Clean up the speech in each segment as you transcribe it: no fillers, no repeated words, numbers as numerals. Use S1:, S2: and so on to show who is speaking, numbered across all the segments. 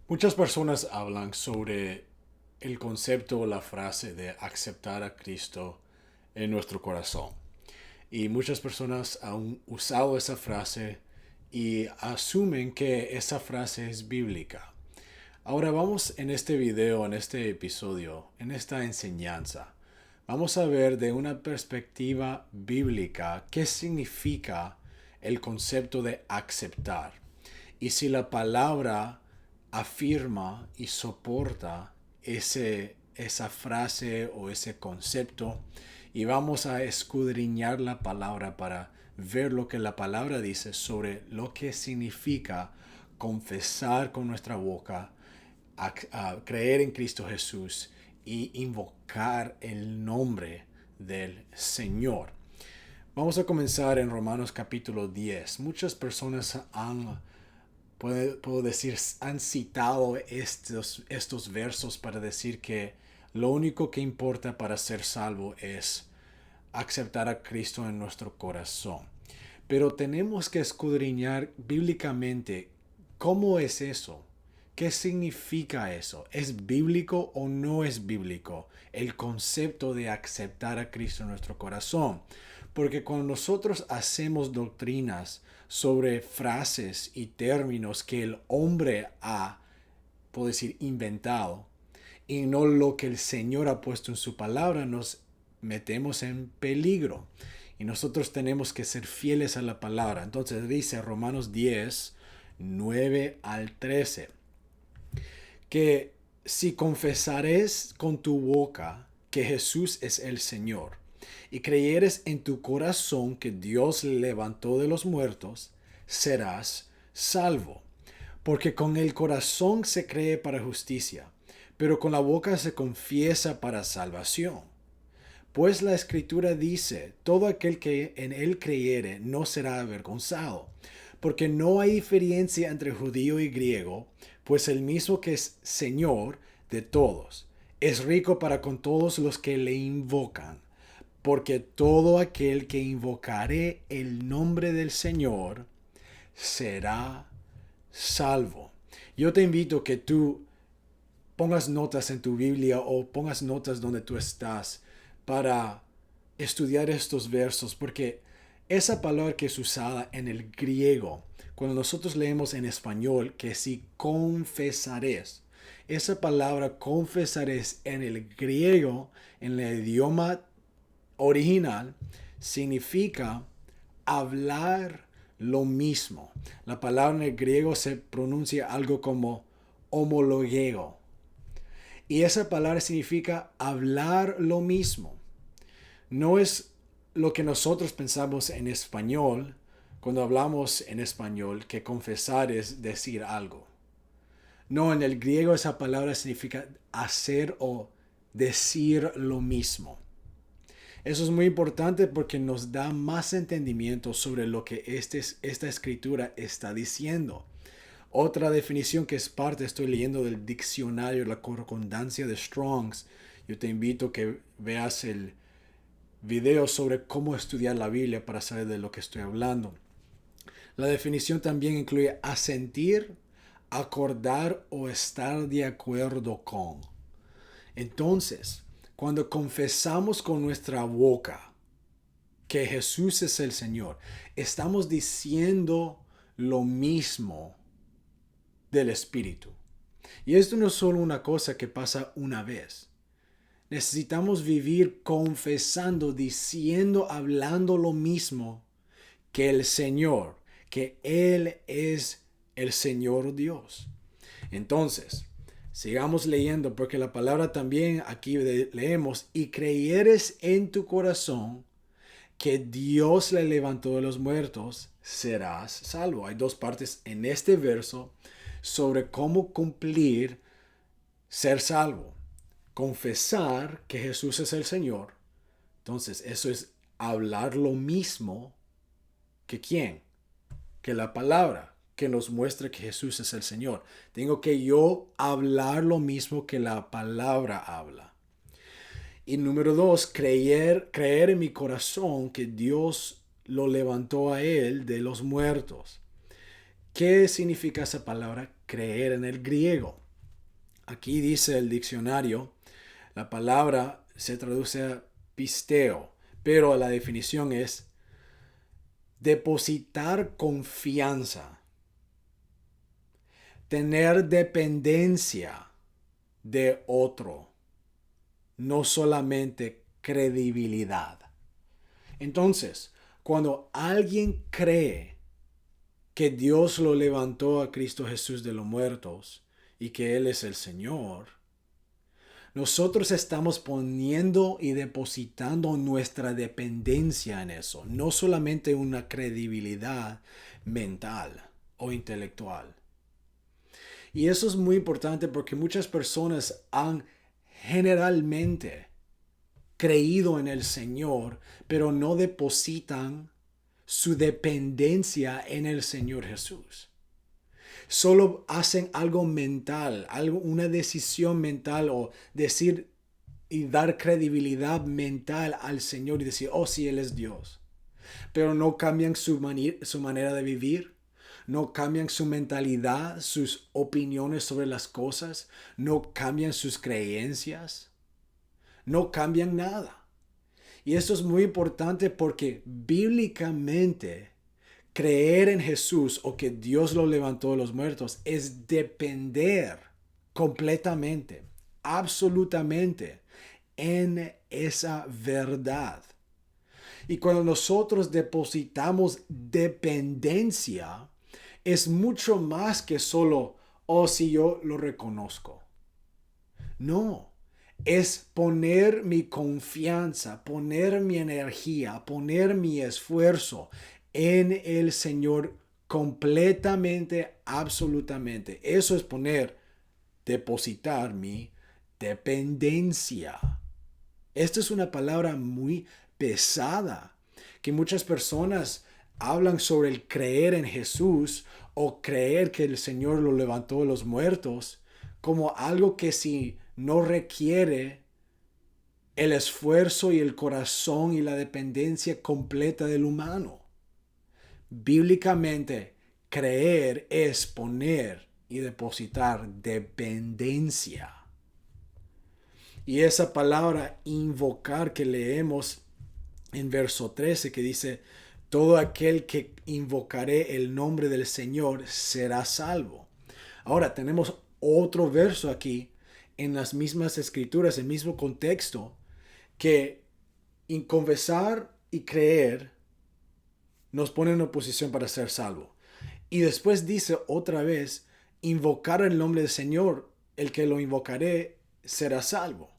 S1: Muchas personas hablan sobre el concepto o la frase de aceptar a Cristo en nuestro corazón. Y muchas personas han usado esa frase y asumen que esa frase es bíblica. Ahora vamos en este video, en este episodio, en esta enseñanza. Vamos a ver de una perspectiva bíblica qué significa el concepto de aceptar. Y si la palabra afirma y soporta esa frase o ese concepto, y vamos a escudriñar la palabra para ver lo que la palabra dice sobre lo que significa confesar con nuestra boca, a creer en Cristo Jesús y invocar el nombre del Señor. Vamos a comenzar en Romanos capítulo 10. Muchas personas puedo decir, han citado estos versos para decir que lo único que importa para ser salvo es aceptar a Cristo en nuestro corazón. Pero tenemos que escudriñar bíblicamente cómo es eso. ¿Qué significa eso? ¿Es bíblico o no es bíblico el concepto de aceptar a Cristo en nuestro corazón? Porque cuando nosotros hacemos doctrinas sobre frases y términos que el hombre ha, puedo decir, inventado, y no lo que el Señor ha puesto en su palabra, nos metemos en peligro. Y nosotros tenemos que ser fieles a la palabra. Entonces dice Romanos 10, 9 al 13, que si confesares con tu boca que Jesús es el Señor y creyeres en tu corazón que Dios le levantó de los muertos, serás salvo. Porque con el corazón se cree para justicia, pero con la boca se confiesa para salvación. Pues la Escritura dice, todo aquel que en él creyere no será avergonzado, porque no hay diferencia entre judío y griego, pues el mismo que es Señor de todos, es rico para con todos los que le invocan, porque todo aquel que invocare el nombre del Señor será salvo. Yo te invito que tú pongas notas en tu Biblia o pongas notas donde tú estás para estudiar estos versos, porque esa palabra que es usada en el griego, cuando nosotros leemos en español que si confesares, esa palabra confesares en el griego, en el idioma original, significa hablar lo mismo. La palabra en el griego se pronuncia algo como homologeo. Y esa palabra significa hablar lo mismo. No es lo que nosotros pensamos en español cuando hablamos en español, que confesar es decir algo. No, en el griego esa palabra significa hacer o decir lo mismo. Eso es muy importante porque nos da más entendimiento sobre lo que esta escritura está diciendo. Otra definición que es parte, estoy leyendo del diccionario, la concordancia de Strong's. Yo te invito a que veas el video sobre cómo estudiar la Biblia para saber de lo que estoy hablando. La definición también incluye asentir, acordar o estar de acuerdo con. Entonces, cuando confesamos con nuestra boca que Jesús es el Señor, estamos diciendo lo mismo del Espíritu. Y esto no es solo una cosa que pasa una vez. Necesitamos vivir confesando, diciendo, hablando lo mismo que el Señor, que Él es el Señor Dios. Entonces, sigamos leyendo porque la palabra también aquí leemos, y creyeres en tu corazón que Dios le levantó de los muertos, serás salvo. Hay dos partes en este verso sobre cómo cumplir ser salvo. Confesar que Jesús es el Señor. Entonces, eso es hablar lo mismo que quién, que la palabra que nos muestra que Jesús es el Señor. Tengo que yo hablar lo mismo que la palabra habla. Y número dos, creer en mi corazón que Dios lo levantó a él de los muertos. ¿Qué significa esa palabra creer en el griego? Aquí dice el diccionario, la palabra se traduce a pisteo, pero la definición es depositar confianza, tener dependencia de otro, no solamente credibilidad. Entonces, cuando alguien cree que Dios lo levantó a Cristo Jesús de los muertos y que Él es el Señor, nosotros estamos poniendo y depositando nuestra dependencia en eso, no solamente una credibilidad mental o intelectual. Y eso es muy importante porque muchas personas han generalmente creído en el Señor, pero no depositan su dependencia en el Señor Jesús. Solo hacen algo mental, una decisión mental o decir y dar credibilidad mental al Señor y decir, oh sí, Él es Dios. Pero no cambian su manera de vivir, no cambian su mentalidad, sus opiniones sobre las cosas, no cambian sus creencias, no cambian nada. Y esto es muy importante porque bíblicamente creer en Jesús o que Dios lo levantó de los muertos es depender completamente, absolutamente en esa verdad. Y cuando nosotros depositamos dependencia, es mucho más que solo, oh, si yo lo reconozco. No, es poner mi confianza, poner mi energía, poner mi esfuerzo en el Señor completamente, absolutamente. Eso es depositar mi dependencia. Esta es una palabra muy pesada, que muchas personas hablan sobre el creer en Jesús o creer que el Señor lo levantó de los muertos como algo que si no requiere el esfuerzo y el corazón y la dependencia completa del humano. Bíblicamente, creer es poner y depositar dependencia. Y esa palabra invocar que leemos en verso 13 que dice, todo aquel que invocaré el nombre del Señor será salvo. Ahora tenemos otro verso aquí en las mismas escrituras, el mismo contexto, que confesar y creer nos pone en una posición para ser salvo. Y después dice otra vez, invocar el nombre del Señor, el que lo invocaré será salvo.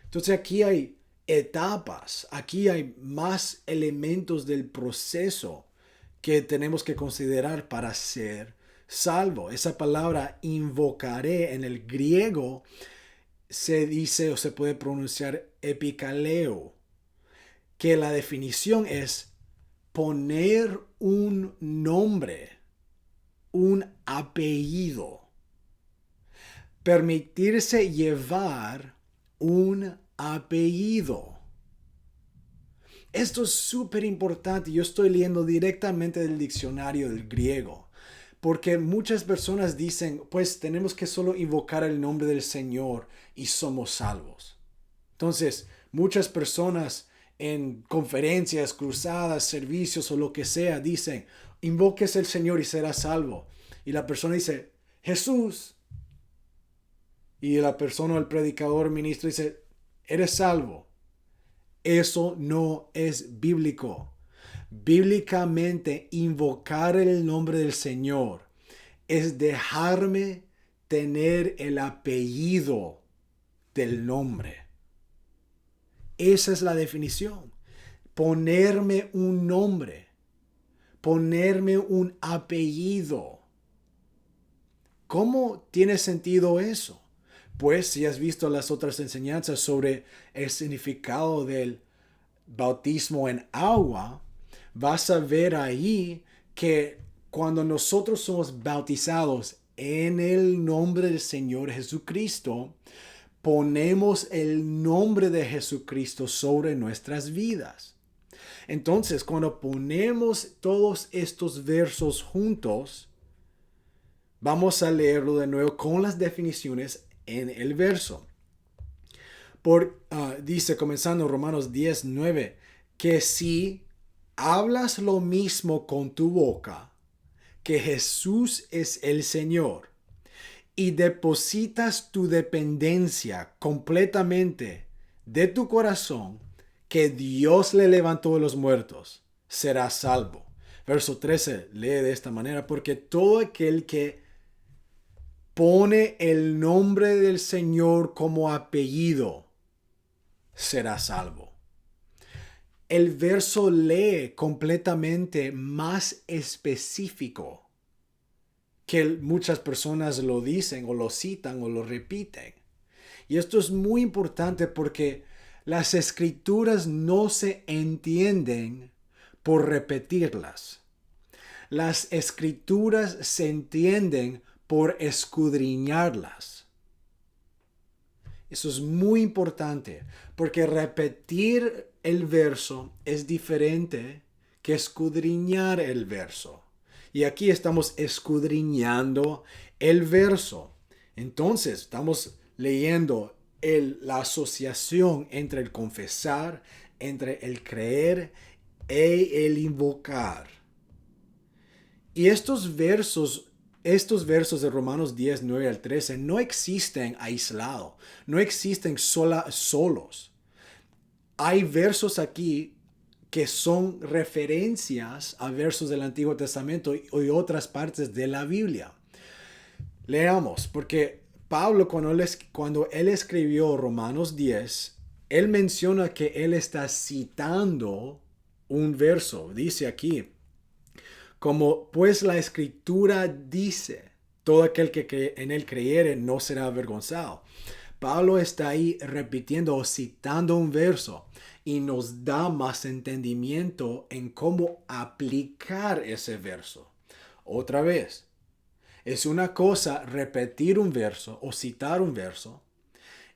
S1: Entonces aquí hay etapas, aquí hay más elementos del proceso que tenemos que considerar para ser salvo. Esa palabra invocaré en el griego se dice o se puede pronunciar epikaleo, que la definición es poner un nombre, un apellido, permitirse llevar un apellido. Esto es súper importante. Yo estoy leyendo directamente del diccionario del griego. Porque muchas personas dicen, pues tenemos que solo invocar el nombre del Señor y somos salvos. Entonces, muchas personas en conferencias, cruzadas, servicios o lo que sea, dicen, invoques el Señor y serás salvo. Y la persona dice, Jesús. Y la persona, el predicador, el ministro dice, eres salvo. Eso no es bíblico. Bíblicamente, invocar el nombre del Señor es dejarme tener el apellido del nombre. Esa es la definición. Ponerme un nombre. Ponerme un apellido. ¿Cómo tiene sentido eso? Pues si has visto las otras enseñanzas sobre el significado del bautismo en agua, vas a ver ahí que cuando nosotros somos bautizados en el nombre del Señor Jesucristo, ponemos el nombre de Jesucristo sobre nuestras vidas. Entonces, cuando ponemos todos estos versos juntos, Vamos a leerlo de nuevo con las definiciones en el verso. Dice, comenzando Romanos 10:9, que si hablas lo mismo con tu boca, que Jesús es el Señor, y depositas tu dependencia completamente de tu corazón, que Dios le levantó de los muertos, serás salvo. Verso 13 lee de esta manera, porque todo aquel que pone el nombre del Señor como apellido será salvo. El verso lee completamente más específico que muchas personas lo dicen o lo citan o lo repiten. Y esto es muy importante porque las escrituras no se entienden por repetirlas. Las escrituras se entienden por escudriñarlas. Eso es muy importante porque repetir el verso es diferente que escudriñar el verso. Y aquí estamos escudriñando el verso. Entonces estamos leyendo la asociación entre el confesar, entre el creer y el invocar. Y estos versos de Romanos 10, 9 al 13 no existen aislados, no existen solos. Hay versos aquí que son referencias a versos del Antiguo Testamento y otras partes de la Biblia. Leamos, porque Pablo cuando él escribió Romanos 10, él menciona que él está citando un verso. Dice aquí, como pues la escritura dice, todo aquel que en él creyere no será avergonzado. Pablo está ahí repitiendo o citando un verso y nos da más entendimiento en cómo aplicar ese verso. Otra vez, es una cosa repetir un verso o citar un verso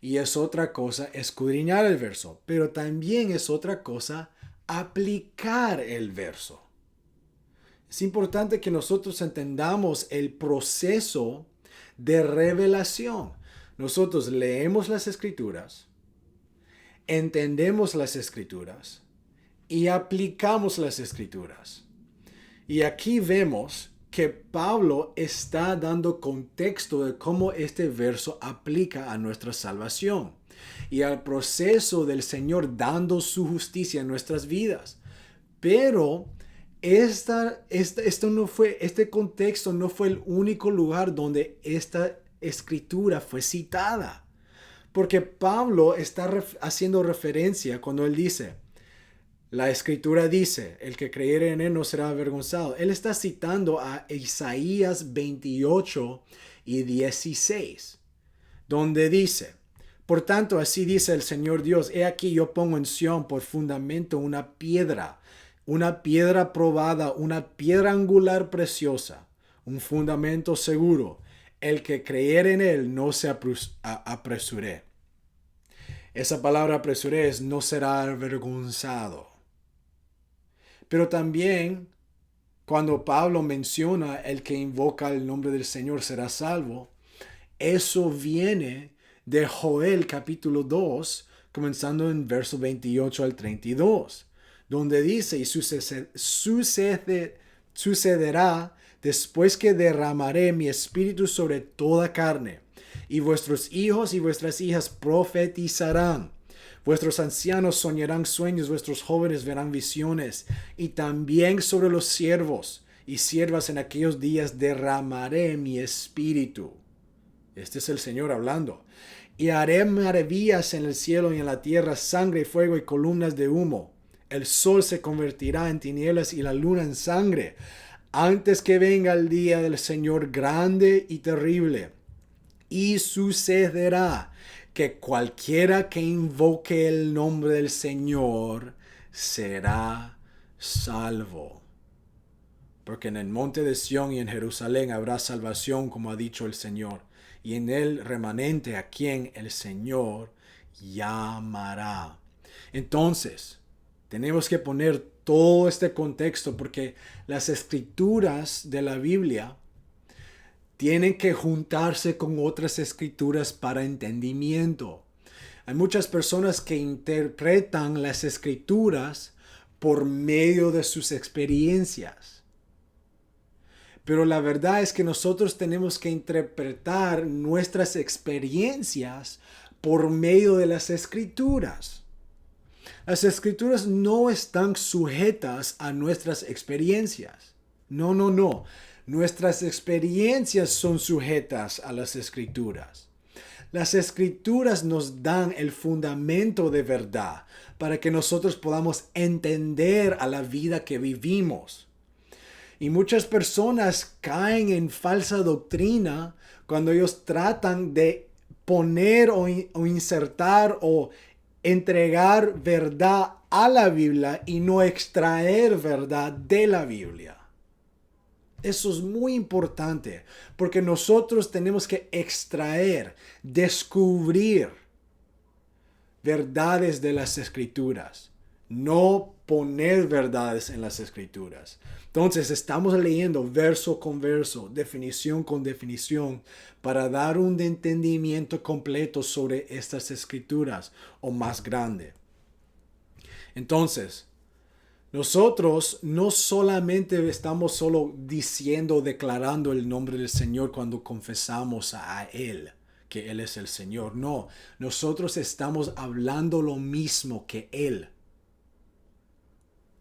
S1: y es otra cosa escudriñar el verso, pero también es otra cosa aplicar el verso. Es importante que nosotros entendamos el proceso de revelación. Nosotros leemos las escrituras, entendemos las escrituras y aplicamos las escrituras. Y aquí vemos que Pablo está dando contexto de cómo este verso aplica a nuestra salvación y al proceso del Señor dando su justicia en nuestras vidas. Pero este contexto no fue el único lugar donde esta escritura fue citada. Porque Pablo está haciendo referencia cuando él dice, la escritura dice, el que creyere en él no será avergonzado. Él está citando a Isaías 28 y 16, donde dice, por tanto, así dice el Señor Dios, he aquí yo pongo en Sión por fundamento una piedra probada, una piedra angular preciosa, un fundamento seguro. El que creyere en él no se apresure. Esa palabra apresuré es no será avergonzado. Pero también cuando Pablo menciona el que invoca el nombre del Señor será salvo, eso viene de Joel capítulo 2, comenzando en verso 28 al 32, donde dice, y sucederá después que derramaré mi espíritu sobre toda carne, y vuestros hijos y vuestras hijas profetizarán. Vuestros ancianos soñarán sueños, vuestros jóvenes verán visiones, y también sobre los siervos y siervas en aquellos días derramaré mi espíritu. Este es el Señor hablando. Y haré maravillas en el cielo y en la tierra, sangre, fuego y columnas de humo. El sol se convertirá en tinieblas y la luna en sangre, antes que venga el día del Señor grande y terrible. Y sucederá que cualquiera que invoque el nombre del Señor será salvo. Porque en el monte de Sión y en Jerusalén habrá salvación, como ha dicho el Señor, y en el remanente a quien el Señor llamará. Entonces, tenemos que poner todo este contexto porque las escrituras de la Biblia Tienen que juntarse con otras escrituras para entendimiento. Hay muchas personas que interpretan las escrituras por medio de sus experiencias. Pero la verdad es que nosotros tenemos que interpretar nuestras experiencias por medio de las escrituras. Las escrituras no están sujetas a nuestras experiencias. No, no, no. Nuestras experiencias son sujetas a las escrituras. Las escrituras nos dan el fundamento de verdad para que nosotros podamos entender a la vida que vivimos. Y muchas personas caen en falsa doctrina cuando ellos tratan de poner o insertar o entregar verdad a la Biblia y no extraer verdad de la Biblia. Eso es muy importante porque nosotros tenemos que extraer, descubrir verdades de las escrituras, no poner verdades en las escrituras. Entonces estamos leyendo verso con verso, definición con definición, para dar un entendimiento completo sobre estas escrituras o más grande. Entonces, nosotros no solamente estamos solo diciendo, declarando el nombre del Señor cuando confesamos a Él, que Él es el Señor. No, nosotros estamos hablando lo mismo que Él.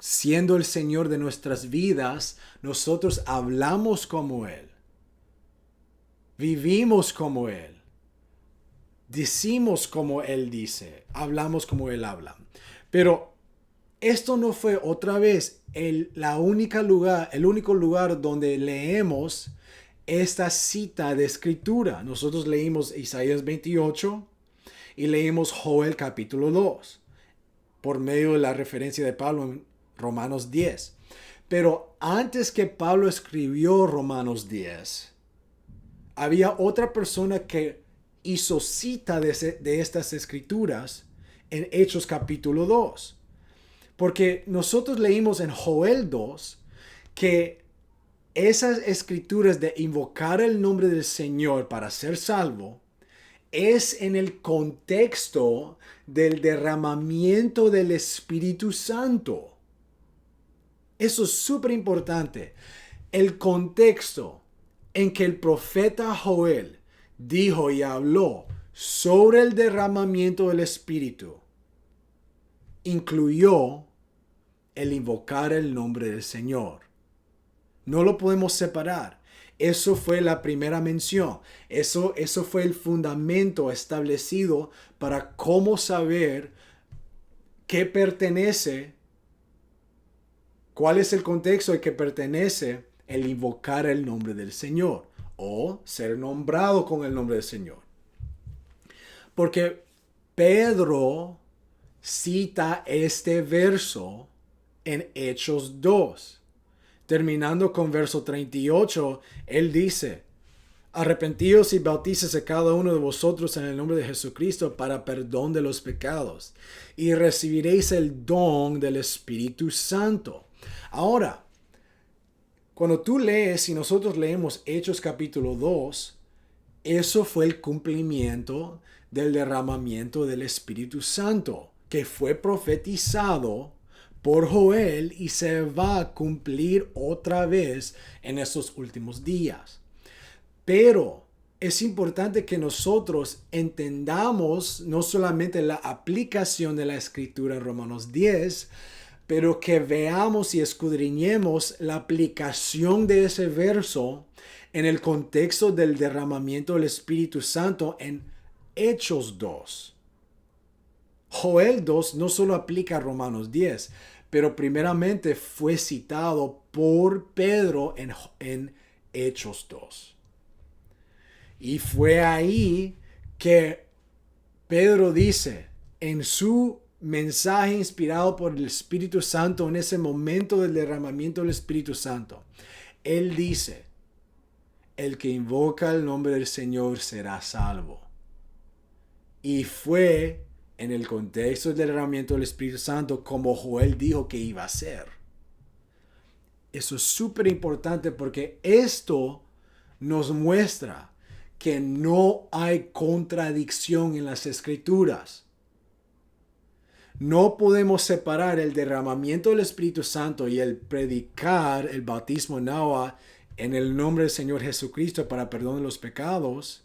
S1: Siendo el Señor de nuestras vidas, nosotros hablamos como Él. Vivimos como Él. Decimos como Él dice. Hablamos como Él habla. Pero esto no fue otra vez el único lugar donde leemos esta cita de escritura. Nosotros leímos Isaías 28 y leímos Joel capítulo 2 por medio de la referencia de Pablo en Romanos 10. Pero antes que Pablo escribió Romanos 10, había otra persona que hizo cita de estas escrituras en Hechos capítulo 2. Porque nosotros leímos en Joel 2 que esas escrituras de invocar el nombre del Señor para ser salvo es en el contexto del derramamiento del Espíritu Santo. Eso es súper importante. El contexto en que el profeta Joel dijo y habló sobre el derramamiento del Espíritu incluyó el invocar el nombre del Señor. No lo podemos separar. Eso fue la primera mención. Eso fue el fundamento establecido para cómo saber qué pertenece, cuál es el contexto al que pertenece el invocar el nombre del Señor o ser nombrado con el nombre del Señor. Porque Pedro cita este verso en Hechos 2. Terminando con verso 38, él dice: arrepentíos y bautícese cada uno de vosotros en el nombre de Jesucristo para perdón de los pecados, y recibiréis el don del Espíritu Santo. Ahora, cuando tú lees y nosotros leemos Hechos capítulo 2, eso fue el cumplimiento del derramamiento del Espíritu Santo, que fue profetizado por Joel y se va a cumplir otra vez en estos últimos días. Pero es importante que nosotros entendamos no solamente la aplicación de la escritura en Romanos 10, pero que veamos y escudriñemos la aplicación de ese verso en el contexto del derramamiento del Espíritu Santo en Hechos 2. Joel 2 no solo aplica a Romanos 10, pero primeramente fue citado por Pedro en Hechos 2. Y fue ahí que Pedro dice en su mensaje inspirado por el Espíritu Santo en ese momento del derramamiento del Espíritu Santo. Él dice: el que invoca el nombre del Señor será salvo. Y fue en el contexto del derramamiento del Espíritu Santo como Joel dijo que iba a ser. Eso es súper importante porque esto nos muestra que no hay contradicción en las Escrituras. No podemos separar el derramamiento del Espíritu Santo y el predicar el bautismo en agua en el nombre del Señor Jesucristo para perdón de los pecados.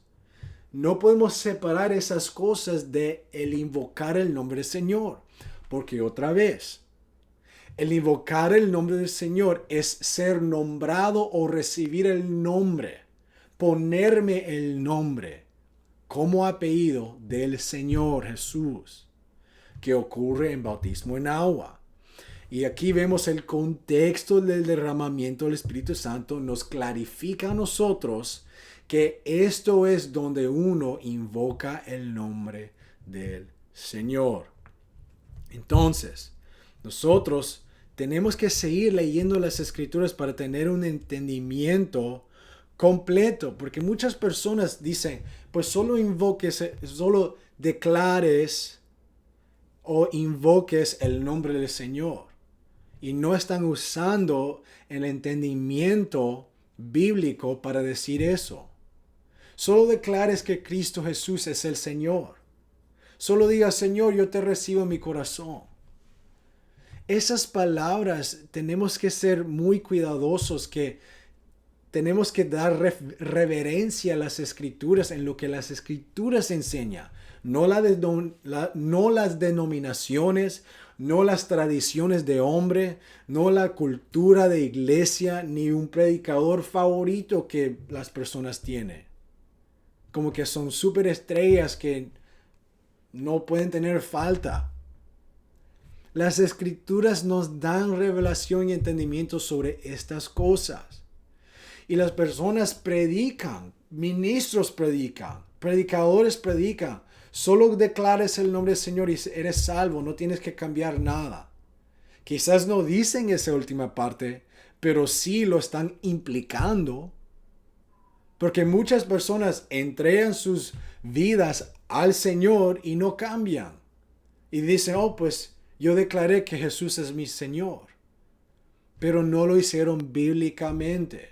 S1: No podemos separar esas cosas de el invocar el nombre del Señor. Porque otra vez, el invocar el nombre del Señor es ser nombrado o recibir el nombre. Ponerme el nombre como apellido del Señor Jesús, que ocurre en bautismo en agua. Y aquí vemos el contexto del derramamiento del Espíritu Santo. Nos clarifica a nosotros que esto es donde uno invoca el nombre del Señor. Entonces, nosotros tenemos que seguir leyendo las Escrituras para tener un entendimiento completo, porque muchas personas dicen, pues solo invoques, solo declares o invoques el nombre del Señor. Y no están usando el entendimiento bíblico para decir eso. Solo declares que Cristo Jesús es el Señor. Solo digas, Señor, yo te recibo en mi corazón. Esas palabras tenemos que ser muy cuidadosos, que tenemos que dar reverencia a las Escrituras en lo que las Escrituras enseñan. No las denominaciones, no las tradiciones de hombre, no la cultura de iglesia, ni un predicador favorito que las personas tienen. Como que son superestrellas que no pueden tener falta. Las Escrituras nos dan revelación y entendimiento sobre estas cosas. Y las personas predican, ministros predican, predicadores predican. Solo declares el nombre del Señor y eres salvo, no tienes que cambiar nada. Quizás no dicen esa última parte, pero sí lo están implicando. Porque muchas personas entregan sus vidas al Señor y no cambian. Y dicen, oh, pues yo declaré que Jesús es mi Señor. Pero no lo hicieron bíblicamente.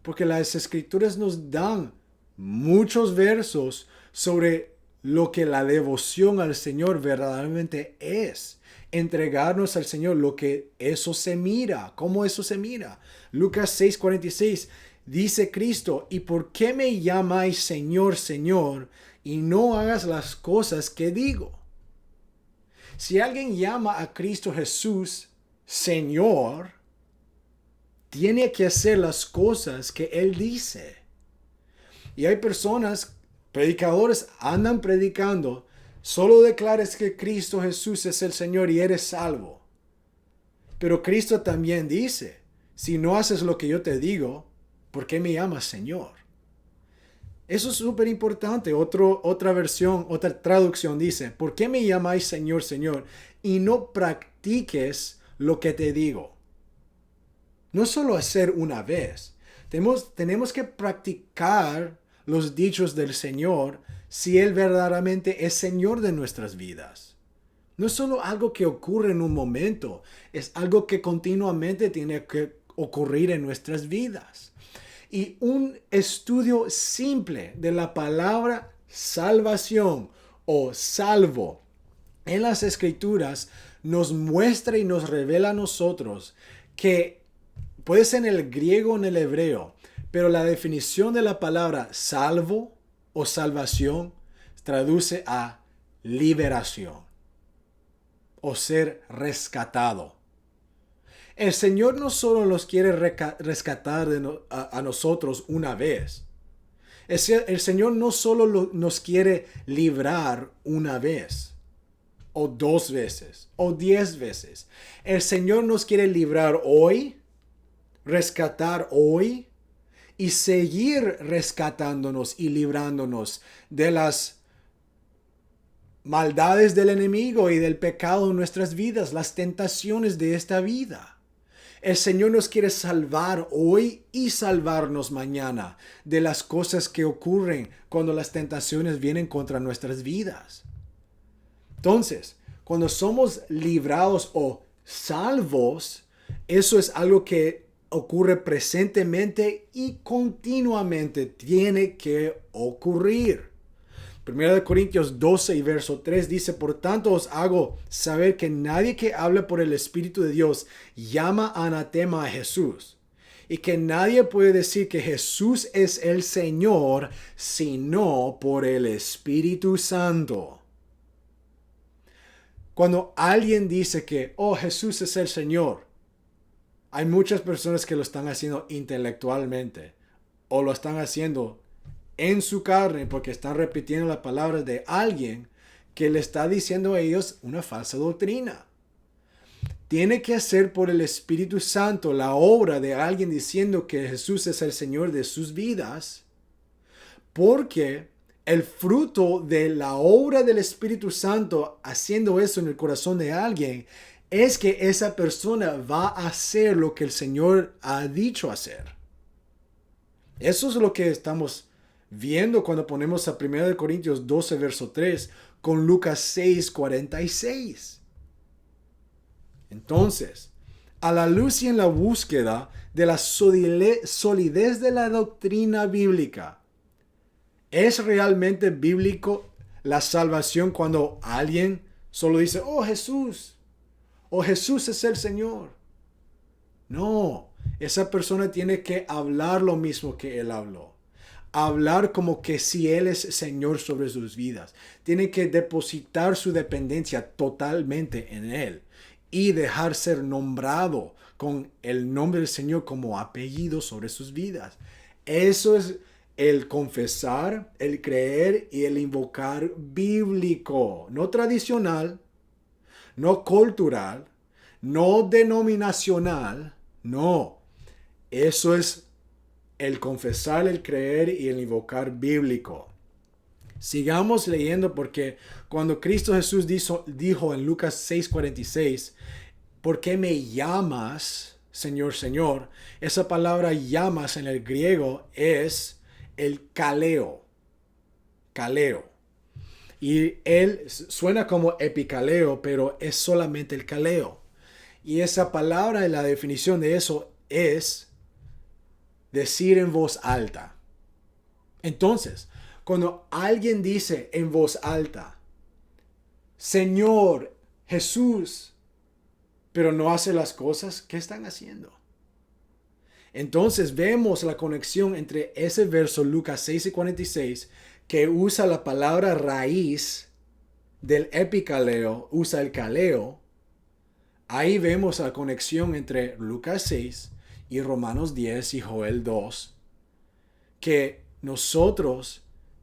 S1: Porque las Escrituras nos dan muchos versos sobre lo que la devoción al Señor verdaderamente es. Entregarnos al Señor, lo que eso se mira, cómo eso se mira. Lucas 6:46 dice Cristo, ¿y por qué me llamáis Señor, Señor, y no hagas las cosas que digo? Si alguien llama a Cristo Jesús Señor, tiene que hacer las cosas que Él dice. Y hay personas, predicadores, andan predicando, solo declares que Cristo Jesús es el Señor y eres salvo. Pero Cristo también dice, si no haces lo que yo te digo, ¿por qué me llamas Señor? Eso es súper importante. Otra versión, otra traducción dice, ¿por qué me llamáis Señor, Señor? Y no practiques lo que te digo. No solo hacer una vez. Tenemos que practicar los dichos del Señor si Él verdaderamente es Señor de nuestras vidas. No es solo algo que ocurre en un momento, es algo que continuamente tiene que ocurrir en nuestras vidas. Y un estudio simple de la palabra salvación o salvo en las Escrituras nos muestra y nos revela a nosotros que puede ser en el griego o en el hebreo, pero la definición de la palabra salvo o salvación traduce a liberación o ser rescatado. El Señor no solo nos quiere rescatar a nosotros una vez. El Señor no solo nos quiere librar una vez, o 2 veces, o 10 veces. El Señor nos quiere librar hoy, rescatar hoy, y seguir rescatándonos y librándonos de las maldades del enemigo y del pecado en nuestras vidas, las tentaciones de esta vida. El Señor nos quiere salvar hoy y salvarnos mañana de las cosas que ocurren cuando las tentaciones vienen contra nuestras vidas. Entonces, cuando somos librados o salvos, eso es algo que
S2: ocurre presentemente y continuamente. Tiene que ocurrir. 1 Corintios 12 y verso 3 dice, por tanto os hago saber que nadie que hable por el Espíritu de Dios llama anatema a Jesús. Y que nadie puede decir que Jesús es el Señor sino por el Espíritu Santo. Cuando alguien dice que, oh, Jesús es el Señor, hay muchas personas que lo están haciendo intelectualmente o lo están haciendo en su carne porque están repitiendo las palabras de alguien que le está diciendo a ellos una falsa doctrina. Tiene que hacer por el Espíritu Santo la obra de alguien diciendo que Jesús es el Señor de sus vidas, porque el fruto de la obra del Espíritu Santo haciendo eso en el corazón de alguien es que esa persona va a hacer lo que el Señor ha dicho hacer. Eso es lo que estamos viendo cuando ponemos a 1 Corintios 12, verso 3 con Lucas 6, 46. Entonces, a la luz y en la búsqueda de la solidez de la doctrina bíblica, ¿es realmente bíblico la salvación cuando alguien solo dice, oh Jesús, o Jesús es el Señor? No, esa persona tiene que hablar lo mismo que él habló. Hablar como que si él es Señor sobre sus vidas. Tiene que depositar su dependencia totalmente en él y dejar ser nombrado con el nombre del Señor como apellido sobre sus vidas. Eso es el confesar, el creer y el invocar bíblico, no tradicional, no cultural, no denominacional, no. Eso es el confesar, el creer y el invocar bíblico. Sigamos leyendo porque cuando Cristo Jesús dijo en Lucas 6:46, ¿por qué me llamas, Señor, Señor? Esa palabra llamas en el griego es el kaleo. Kaleo. Y él suena como epicaleo, pero es solamente el kaleo. Y esa palabra, la definición de eso es decir en voz alta. Entonces, cuando alguien dice en voz alta, Señor, Jesús, pero no hace las cosas, ¿qué están haciendo? Entonces vemos la conexión entre ese verso Lucas 6 y 46 que usa la palabra raíz del epicaleo, usa el kaleo. Ahí vemos la conexión entre Lucas 6 y Romanos 10 y Joel 2, que nosotros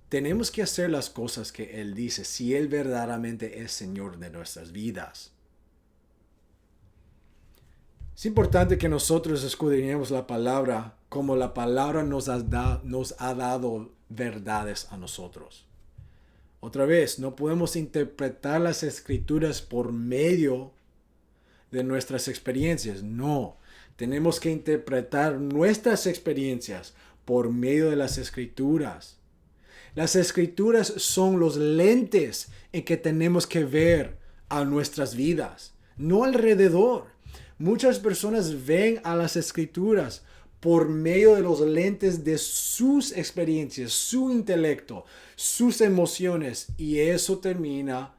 S2: tenemos que hacer las cosas que Él dice si Él verdaderamente es Señor de nuestras vidas. Es importante que nosotros escudriñemos la palabra como la palabra nos ha dado verdades a nosotros. Otra vez, no podemos interpretar las escrituras por medio de nuestras experiencias. No, tenemos que interpretar nuestras experiencias por medio de las escrituras. Las escrituras son los lentes en que tenemos que ver a nuestras vidas, no alrededor. Muchas personas ven a las escrituras por medio de los lentes de sus experiencias, su intelecto, sus emociones, y eso termina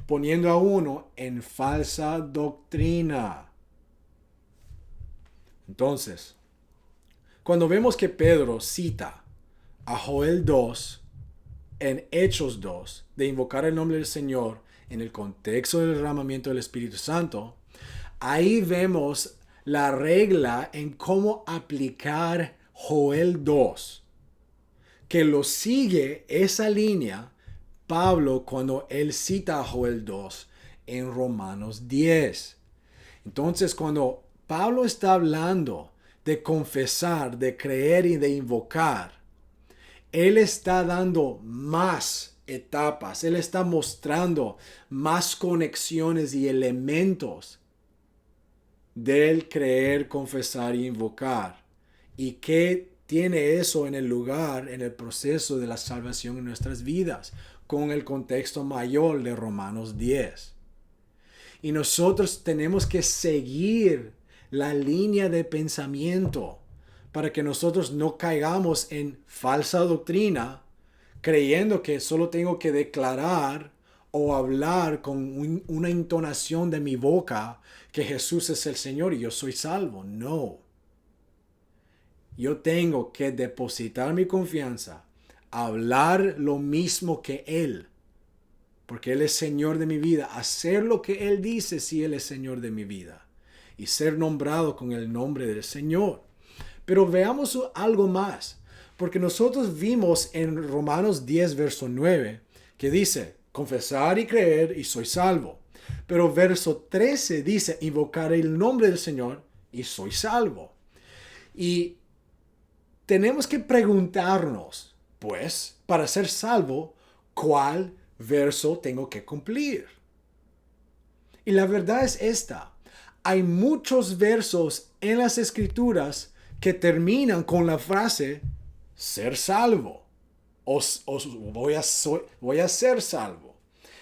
S2: poniendo a uno en falsa doctrina. Entonces, cuando vemos que Pedro cita a Joel 2 en Hechos 2 de invocar el nombre del Señor en el contexto del derramamiento del Espíritu Santo, ahí vemos la regla en cómo aplicar Joel 2, que lo sigue esa línea Pablo cuando él cita a Joel 2 en Romanos 10. Entonces, cuando Pablo está hablando de confesar, de creer y de invocar, él está dando más etapas, él está mostrando más conexiones y elementos del creer, confesar y invocar. ¿Y qué tiene eso en el lugar, en el proceso de la salvación en nuestras vidas? Con el contexto mayor de Romanos 10. Y nosotros tenemos que seguir la línea de pensamiento para que nosotros no caigamos en falsa doctrina, creyendo que solo tengo que declarar o hablar con una entonación de mi boca que Jesús es el Señor y yo soy salvo. No. Yo tengo que depositar mi confianza, hablar lo mismo que Él, porque Él es Señor de mi vida, hacer lo que Él dice si Él es Señor de mi vida y ser nombrado con el nombre del Señor. Pero veamos algo más, porque nosotros vimos en Romanos 10, verso 9, que dice, confesar y creer y soy salvo. Pero verso 13 dice, invocar el nombre del Señor y soy salvo. Y tenemos que preguntarnos, pues, para ser salvo, ¿cuál verso tengo que cumplir? Y la verdad es esta. Hay muchos versos en las Escrituras que terminan con la frase ser salvo o voy a ser salvo.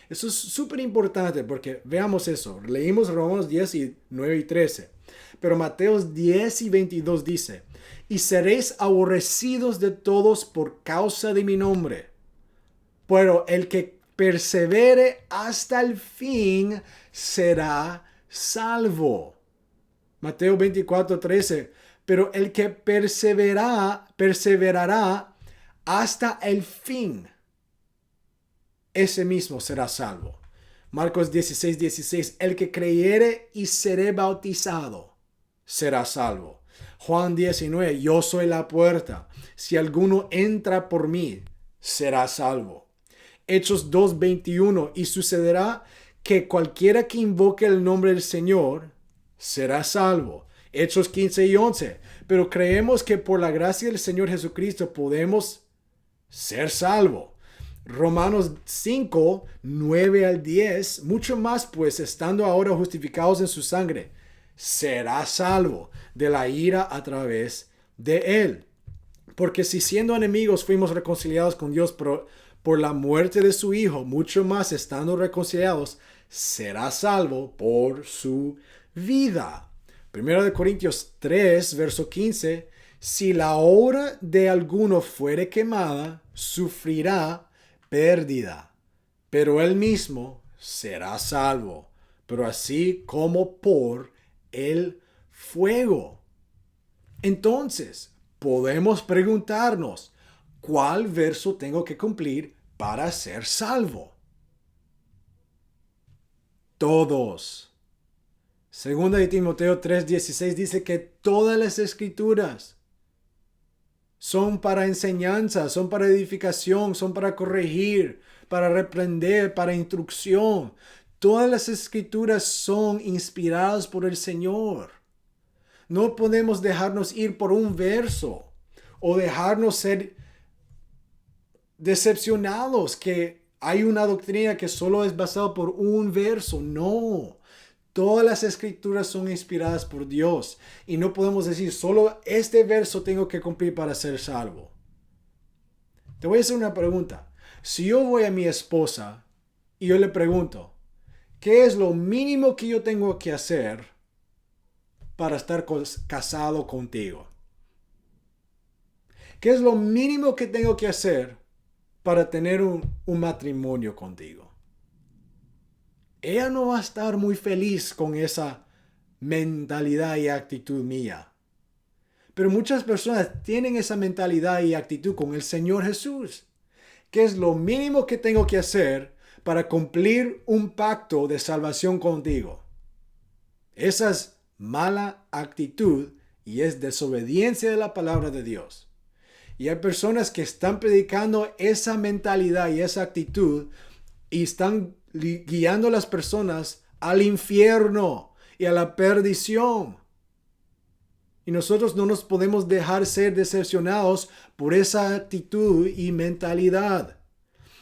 S2: Eso es súper importante porque veamos eso. Leímos Romanos 10 y 9 y 13. Pero Mateos 10 y 22 dice, y seréis aborrecidos de todos por causa de mi nombre. Pero el que persevere hasta el fin será salvo. Mateo 24, 13. Pero el que perseverará hasta el fin, ese mismo será salvo. Marcos 16, 16. El que creyere y seré bautizado, será salvo. Juan 19. Yo soy la puerta. Si alguno entra por mí, será salvo. Hechos 2, 21. Y sucederá que cualquiera que invoque el nombre del Señor, será salvo. Hechos 15 y 11. Pero creemos que por la gracia del Señor Jesucristo podemos ser salvos. Romanos 5, 9 al 10. Mucho más pues, estando ahora justificados en su sangre, será salvo de la ira a través de él. Porque si siendo enemigos fuimos reconciliados con Dios por la muerte de su Hijo, mucho más estando reconciliados, será salvo por su vida. 1 Corintios 3, verso 15. Si la obra de alguno fuere quemada, sufrirá pérdida, pero él mismo será salvo, pero así como por el fuego. Entonces, podemos preguntarnos, ¿cuál verso tengo que cumplir para ser salvo? Todos. Segunda de Timoteo 3:16 dice que todas las escrituras son para enseñanza, son para edificación, son para corregir, para reprender, para instrucción. Todas las escrituras son inspiradas por el Señor. No podemos dejarnos ir por un verso o dejarnos ser decepcionados que hay una doctrina que solo es basada por un verso. No. Todas las escrituras son inspiradas por Dios y no podemos decir solo este verso tengo que cumplir para ser salvo. Te voy a hacer una pregunta. Si yo voy a mi esposa y yo le pregunto, ¿qué es lo mínimo que yo tengo que hacer para estar casado contigo? ¿Qué es lo mínimo que tengo que hacer para tener un matrimonio contigo? Ella no va a estar muy feliz con esa mentalidad y actitud mía. Pero muchas personas tienen esa mentalidad y actitud con el Señor Jesús. ¿Qué es lo mínimo que tengo que hacer para cumplir un pacto de salvación contigo? Esa es mala actitud y es desobediencia de la palabra de Dios. Y hay personas que están predicando esa mentalidad y esa actitud y están guiando a las personas al infierno y a la perdición. Y nosotros no nos podemos dejar ser decepcionados por esa actitud y mentalidad.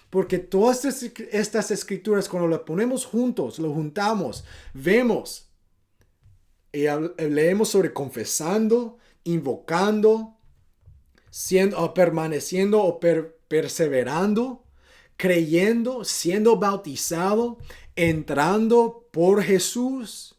S2: Porque todas estas escrituras, cuando las ponemos juntos, lo juntamos, vemos y leemos sobre confesando, invocando, permaneciendo o perseverando, creyendo, siendo bautizado, entrando por Jesús,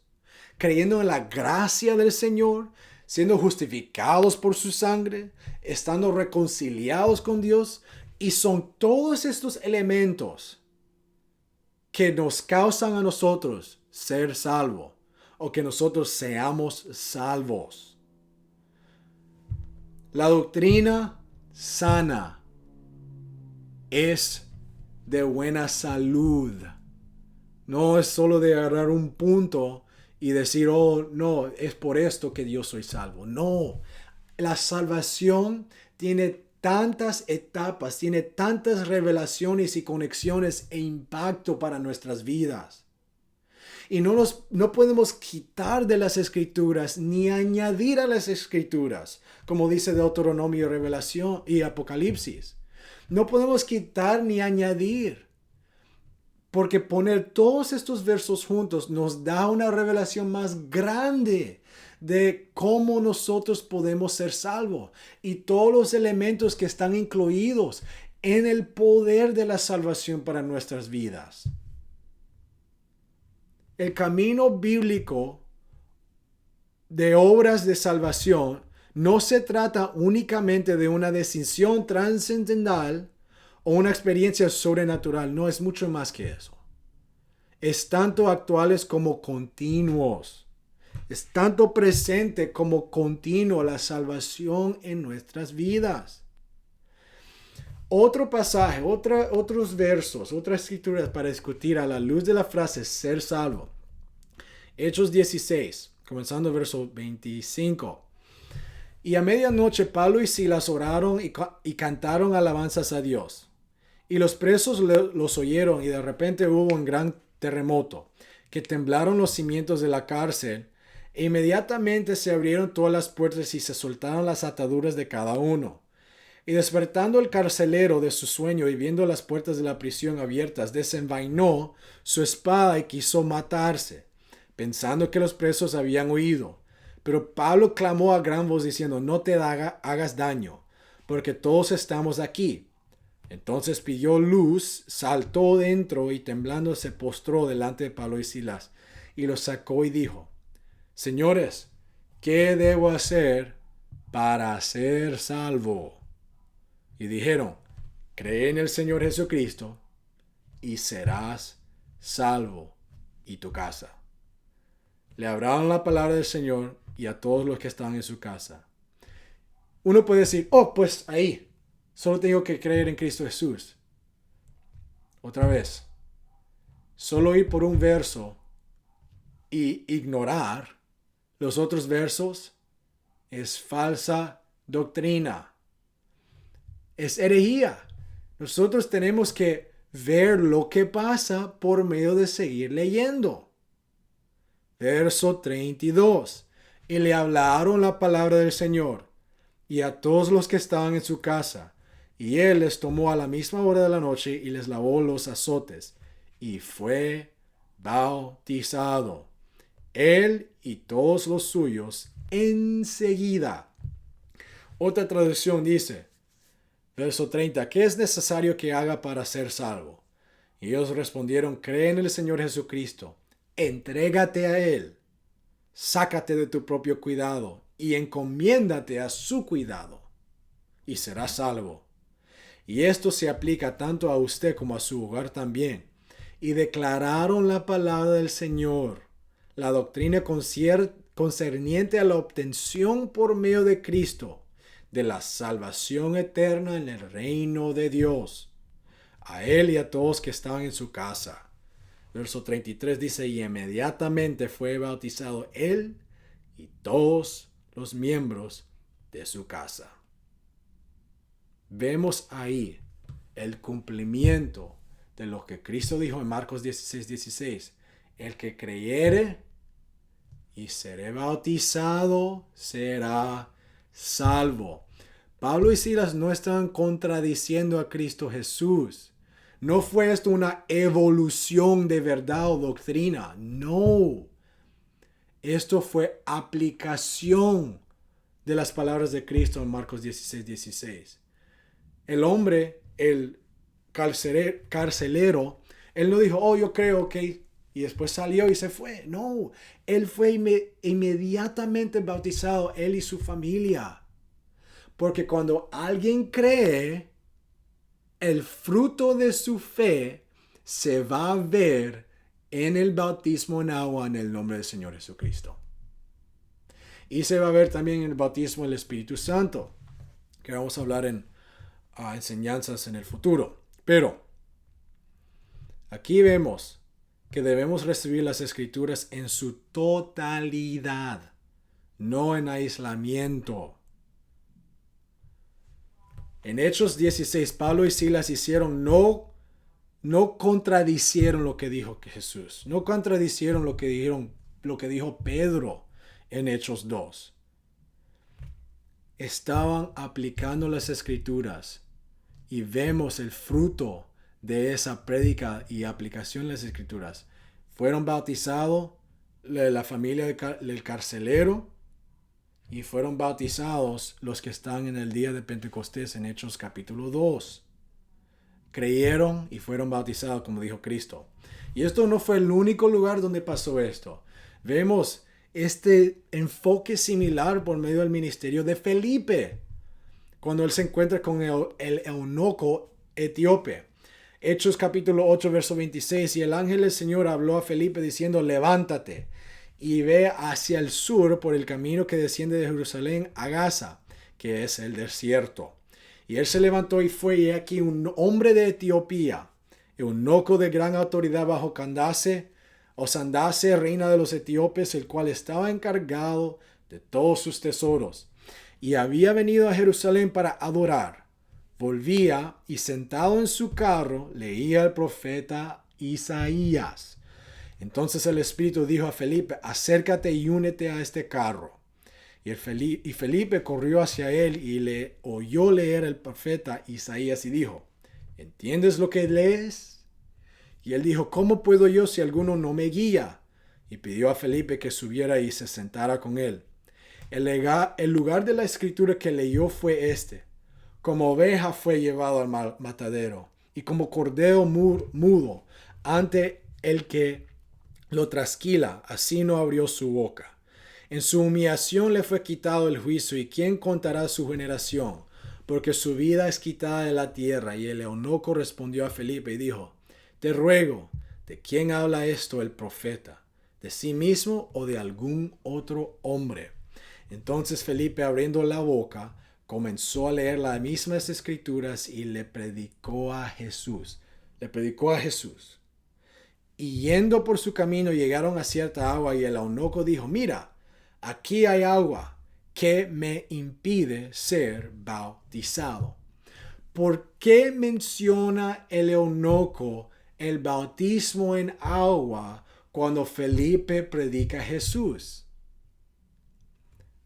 S2: creyendo en la gracia del Señor, siendo justificados por su sangre, estando reconciliados con Dios. Y son todos estos elementos que nos causan a nosotros ser salvos o que nosotros seamos salvos. La doctrina sana es de buena salud. No es solo de agarrar un punto y decir, oh, no, es por esto que yo soy salvo. No, la salvación tiene tantas etapas, tiene tantas revelaciones y conexiones e impacto para nuestras vidas. Y no podemos quitar de las Escrituras ni añadir a las Escrituras, como dice Deuteronomio, Revelación y Apocalipsis. No podemos quitar ni añadir, porque poner todos estos versos juntos nos da una revelación más grande de cómo nosotros podemos ser salvos y todos los elementos que están incluidos en el poder de la salvación para nuestras vidas. El camino bíblico de obras de salvación no se trata únicamente de una decisión trascendental o una experiencia sobrenatural. No, es mucho más que eso. Es tanto actuales como continuos. Es tanto presente como continuo la salvación en nuestras vidas. Otro pasaje, otros versos, otras escrituras para discutir a la luz de la frase ser salvo. Hechos 16, comenzando el verso 25. Y a medianoche Pablo y Silas oraron y cantaron alabanzas a Dios. Y los presos los oyeron, y de repente hubo un gran terremoto, que temblaron los cimientos de la cárcel, e inmediatamente se abrieron todas las puertas y se soltaron las ataduras de cada uno. Y despertando el carcelero de su sueño y viendo las puertas de la prisión abiertas, desenvainó su espada y quiso matarse, pensando que los presos habían huido. Pero Pablo clamó a gran voz diciendo, no te hagas daño, porque todos estamos aquí. Entonces pidió luz, saltó dentro y temblando se postró delante de Pablo y Silas y los sacó y dijo, Señores, ¿qué debo hacer para ser salvo? Y dijeron, cree en el Señor Jesucristo y serás salvo y tu casa. Le hablaron la palabra del Señor y a todos los que estaban en su casa. Uno puede decir, oh, pues ahí, solo tengo que creer en Cristo Jesús. Otra vez, solo ir por un verso y ignorar los otros versos es falsa doctrina. Es herejía. Nosotros tenemos que ver lo que pasa por medio de seguir leyendo. Verso 32. Y le hablaron la palabra del Señor y a todos los que estaban en su casa. Y él les tomó a la misma hora de la noche y les lavó los azotes. Y fue bautizado, él y todos los suyos, enseguida. Otra traducción dice, verso 30, ¿qué es necesario que haga para ser salvo? Y ellos respondieron, cree en el Señor Jesucristo, entrégate a Él, sácate de tu propio cuidado y encomiéndate a su cuidado, y serás salvo. Y esto se aplica tanto a usted como a su hogar también. Y declararon la palabra del Señor, la doctrina concerniente a la obtención por medio de Cristo de la salvación eterna en el reino de Dios, a él y a todos que estaban en su casa. Verso 33 dice, y inmediatamente fue bautizado él y todos los miembros de su casa. Vemos ahí el cumplimiento de lo que Cristo dijo en Marcos 16:16. El que creyere y seré bautizado será salvo. Pablo y Silas no están contradiciendo a Cristo Jesús. No fue esto una evolución de verdad o doctrina. No. Esto fue aplicación de las palabras de Cristo en Marcos 16:16. El hombre, el carcelero, él no dijo, oh, yo creo que y después salió y se fue. No, él fue inmediatamente bautizado, él y su familia. Porque cuando alguien cree, el fruto de su fe se va a ver en el bautismo en agua en el nombre del Señor Jesucristo. Y se va a ver también en el bautismo del Espíritu Santo, que vamos a hablar en enseñanzas en el futuro. Pero aquí vemos que debemos recibir las Escrituras en su totalidad, no en aislamiento. En Hechos 16, Pablo y Silas no contradicieron lo que dijo Jesús. No contradicieron lo que dijo Pedro en Hechos 2. Estaban aplicando las Escrituras y vemos el fruto de esa prédica y aplicación de las Escrituras. Fueron bautizados la familia del carcelero y fueron bautizados los que están en el día de Pentecostés en Hechos capítulo 2. Creyeron y fueron bautizados como dijo Cristo. Y esto no fue el único lugar donde pasó esto. Vemos este enfoque similar por medio del ministerio de Felipe, cuando él se encuentra con el eunuco etíope. Hechos capítulo 8, verso 26. Y el ángel del Señor habló a Felipe diciendo, levántate y ve hacia el sur por el camino que desciende de Jerusalén a Gaza, que es el desierto. Y él se levantó y fue, y aquí un hombre de Etiopía, eunuco de gran autoridad bajo Candace, o Sandace, reina de los etíopes, el cual estaba encargado de todos sus tesoros, y había venido a Jerusalén para adorar. Volvía y sentado en su carro leía el profeta Isaías. Entonces el Espíritu dijo a Felipe, acércate y únete a este carro. Y Felipe corrió hacia él y le oyó leer el profeta Isaías y dijo, ¿entiendes lo que lees? Y él dijo, ¿cómo puedo yo si alguno no me guía? Y pidió a Felipe que subiera y se sentara con él. El lugar de la escritura que leyó fue este. Como oveja fue llevado al matadero, y como cordero mudo ante el que lo trasquila, así no abrió su boca. En su humillación le fue quitado el juicio, y ¿quién contará su generación? Porque su vida es quitada de la tierra. Y el eunuco respondió a Felipe y dijo, te ruego, ¿de quién habla esto el profeta? ¿De sí mismo o de algún otro hombre? Entonces Felipe, abriendo la boca, comenzó a leer las mismas escrituras y le predicó a Jesús. Y yendo por su camino llegaron a cierta agua, y el eunuco dijo, mira, aquí hay agua que me impide ser bautizado. ¿Por qué menciona el eunuco el bautismo en agua cuando Felipe predica a Jesús?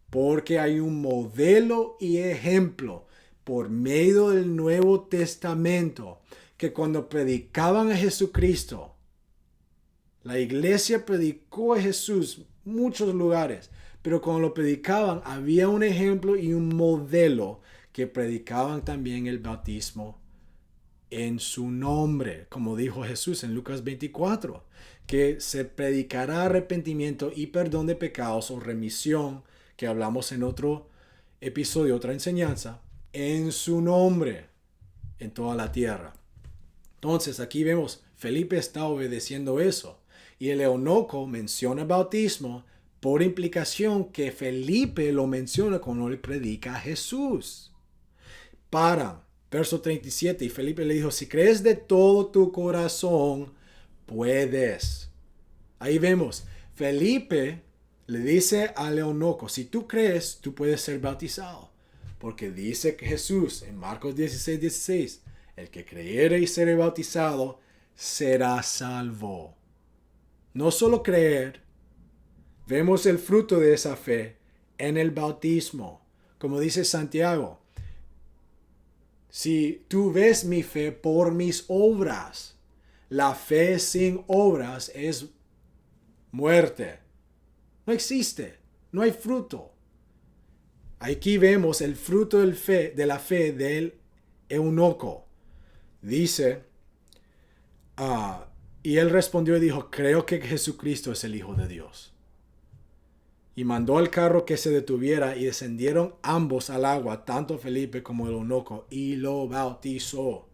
S2: Porque hay un modelo y ejemplo por medio del Nuevo Testamento que cuando predicaban a Jesucristo, la iglesia predicó a Jesús en muchos lugares, pero cuando lo predicaban había un ejemplo y un modelo que predicaban también el bautismo en su nombre, como dijo Jesús en Lucas 24, que se predicará arrepentimiento y perdón de pecados o remisión, que hablamos en otro episodio, otra enseñanza, en su nombre, en toda la tierra. Entonces aquí vemos, Felipe está obedeciendo eso. Y el eunuco menciona bautismo por implicación que Felipe lo menciona cuando él predica a Jesús. Verso 37, y Felipe le dijo, si crees de todo tu corazón, puedes. Ahí vemos, Felipe le dice al eunuco, si tú crees, tú puedes ser bautizado. Porque dice que Jesús en Marcos 16, el que creyere y será bautizado, será salvo. No solo creer, vemos el fruto de esa fe en el bautismo. Como dice Santiago, si tú ves mi fe por mis obras, la fe sin obras es muerte. No existe, no hay fruto. Aquí vemos el fruto de la fe del eunuco. Dice, Y él respondió y dijo, creo que Jesucristo es el Hijo de Dios. Y mandó al carro que se detuviera y descendieron ambos al agua, tanto Felipe como el eunuco, y lo bautizó.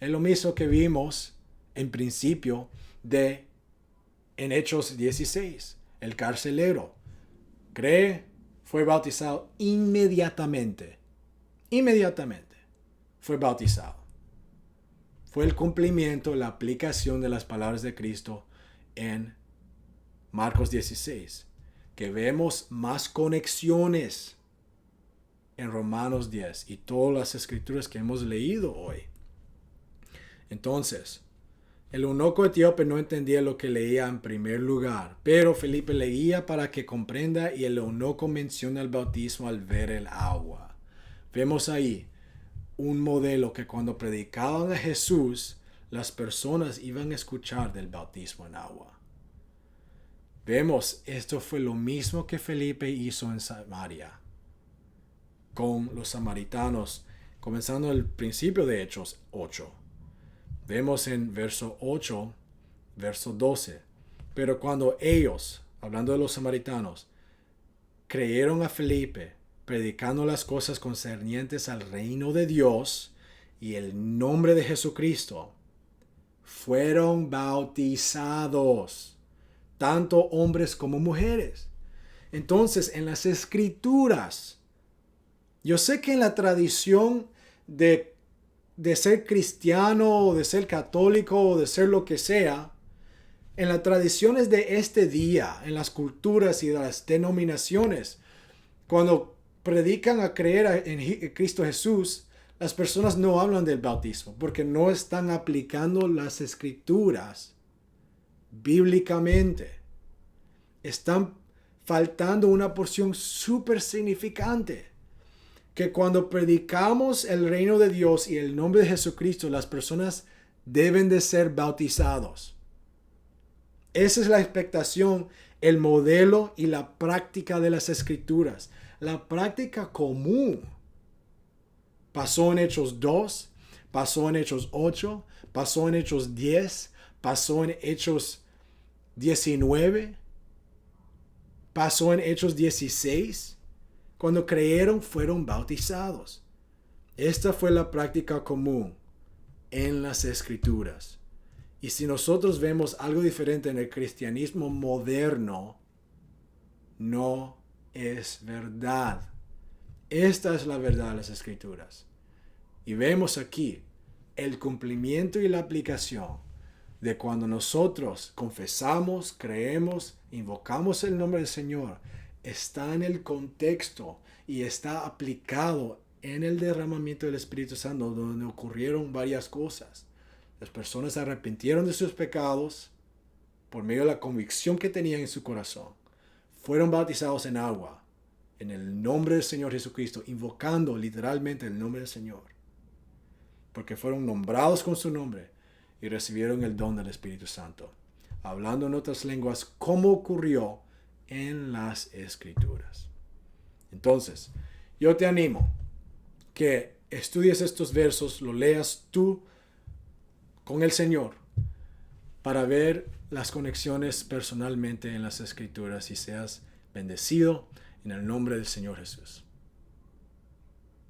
S2: Es lo mismo que vimos en principio en Hechos 16. El carcelero cree, fue bautizado inmediatamente. Inmediatamente fue bautizado. Fue el cumplimiento, la aplicación de las palabras de Cristo en Marcos 16, que vemos más conexiones en Romanos 10 y todas las escrituras que hemos leído hoy. Entonces, el eunuco etíope no entendía lo que leía en primer lugar, pero Felipe leía para que comprenda y el eunuco menciona el bautismo al ver el agua. Vemos ahí un modelo que cuando predicaban a Jesús, las personas iban a escuchar del bautismo en agua. Vemos, esto fue lo mismo que Felipe hizo en Samaria con los samaritanos, comenzando el principio de Hechos 8. Vemos en verso 8, verso 12. Pero cuando ellos, hablando de los samaritanos, creyeron a Felipe, predicando las cosas concernientes al reino de Dios y el nombre de Jesucristo, fueron bautizados, tanto hombres como mujeres. Entonces, en las escrituras, yo sé que en la tradición de ser cristiano, o de ser católico, o de ser lo que sea, en las tradiciones de este día, en las culturas y de las denominaciones, cuando predican a creer en Cristo Jesús, las personas no hablan del bautismo porque no están aplicando las escrituras bíblicamente. Están faltando una porción súper significante. Que cuando predicamos el reino de Dios y el nombre de Jesucristo, las personas deben de ser bautizados. Esa es la expectación, el modelo y la práctica de las escrituras. La práctica común pasó en Hechos 2, pasó en Hechos 8, pasó en Hechos 10, pasó en Hechos 19, pasó en Hechos 16. Cuando creyeron, fueron bautizados. Esta fue la práctica común en las escrituras. Y si nosotros vemos algo diferente en el cristianismo moderno, no es verdad. Esta es la verdad de las escrituras. Y vemos aquí el cumplimiento y la aplicación de cuando nosotros confesamos, creemos, invocamos el nombre del Señor, está en el contexto y está aplicado en el derramamiento del Espíritu Santo, donde ocurrieron varias cosas. Las personas se arrepintieron de sus pecados por medio de la convicción que tenían en su corazón. Fueron bautizados en agua, en el nombre del Señor Jesucristo, invocando literalmente el nombre del Señor. Porque fueron nombrados con su nombre y recibieron el don del Espíritu Santo, hablando en otras lenguas como ocurrió en las Escrituras. Entonces, yo te animo que estudies estos versos, lo leas tú con el Señor para ver las conexiones personalmente en las Escrituras y seas bendecido en el nombre del Señor Jesús.